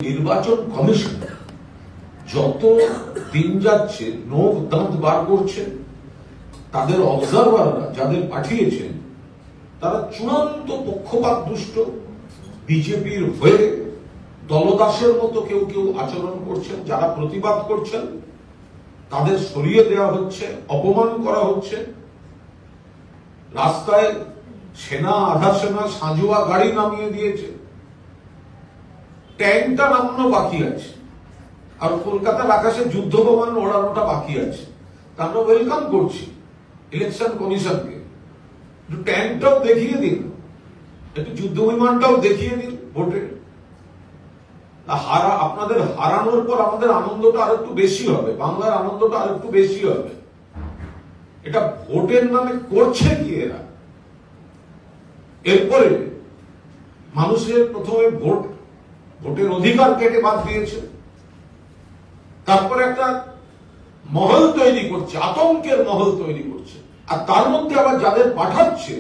নির্বাচন কমিশন যত দিন যাচ্ছে নখ দাঁত বার করছেন, তাদের অবজারভাররা যাদের পাঠিয়েছেন তারা চূড়ান্ত পক্ষপাত দুষ্ট, বিজেপির হয়ে দলদাসের মতো কেউ কেউ আচরণ করছেন। যারা প্রতিবাদ করছেন তাদের সরিয়ে দেওয়া হচ্ছে, অপমান করা হচ্ছে। রাস্তায় সেনা, আধা সেনা, সাঁজোয়া গাড়ি নামিয়ে দিয়েছে, ট্যাঙ্কটা নামানো বাকি আছে, আর কলকাতার আকাশে যুদ্ধ বিমান ওড়ানোটা বাকি আছে। তা আমরা ওয়েলকাম করছি ইলেকশন কমিশনকে, একটু ট্যাঙ্কটাও দেখিয়ে দিন, একটু যুদ্ধ বিমানটাও দেখিয়ে দিন ভোটে। আপনাদের হারানোর পর আমাদের আনন্দটা আর একটু বেশি হবে, বাংলার আনন্দটা আর একটু বেশি হবে। এটা ভোটের নামে করছে কি এরা? এরপরে মানুষের প্রথমে ভোটের অধিকার কেটে বাদ দিয়েছে, তারপরে একটা মহল তৈরি করছে, আতঙ্কের মহল তৈরি করছে। আর তার মধ্যে আবার যাদের পাঠাচ্ছে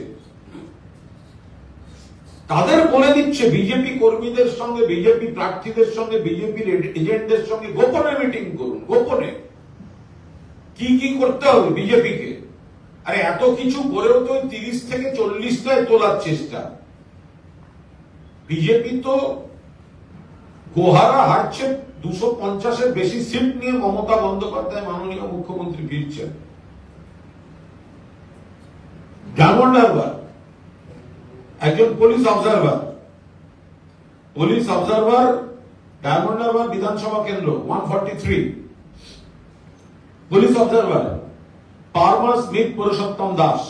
তাদের বলে দিচ্ছে বিজেপি কর্মীদের সঙ্গে, বিজেপি প্রার্থীদের সঙ্গে, বিজেপির এজেন্টদের সঙ্গে গোপনে মিটিং করুন। গোপনে কি কি করতে হবে বিজেপিকে? আরে এত কিছু করেও তো 30 থেকে 40টায় তোলার চেষ্টা। বিজেপি তো গোহারা হারছে, 250-এর বেশি সিট নিয়ে মমতা বন্দ্যোপাধ্যায় মাননীয় মুখ্যমন্ত্রী ফিরছেন। ডায়মন্ড হারবার একজন পুলিশ অবজারভার ডায়মন্ড হারবার বিধানসভা কেন্দ্র 143 police observer পারমা Smith Purushottam Das.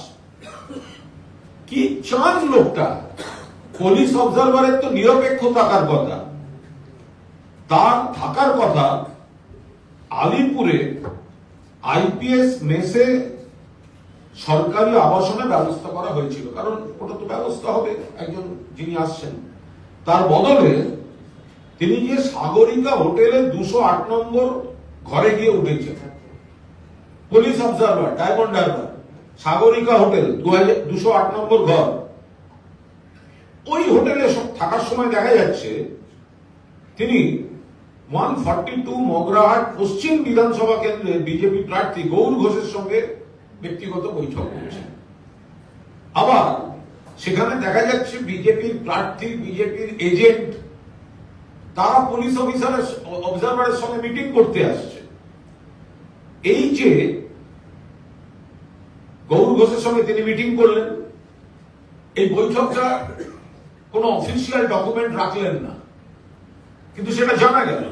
কি চান লোকটা? পুলিশ অবজারভারের তো নিরপেক্ষ থাকার কথা, তার থাকার কথা আলিপুরে আইপিএস মেসে সরকারি আবাসনে ব্যবস্থা করা হয়েছিল, কারণ ওটা তো ব্যবস্থা হবে একজন যিনি আসছেন। তার বদলে তিনি গিয়ে সাগরিকা হোটেলে 208 নম্বর ঘরে গিয়ে উঠেছেন। Police observer diamond Harbour, Sagarika hotel 208 নম্বর ঘর। ওই হোটেলে থাকার সময় দেখা যাচ্ছে তিনি 142 মগরাহাট পশ্চিম বিধানসভা কেন্দ্রে বিজেপি প্রার্থী গৌর ঘোষের সঙ্গে ব্যক্তিগত বৈঠক করছেন। আবার সেখানে দেখা যাচ্ছে বিজেপির প্রার্থী, বিজেপির এজেন্ট, তারা পুলিশ অবজারভারের সঙ্গে মিটিং করতে আসছে। এই যে গৌর ঘোষের সঙ্গে তিনি মিটিং করলেন, এই বৈঠকটা কোন অফিসিয়াল ডকুমেন্ট রাখলেন না, কিন্তু সেটা জানা গেল।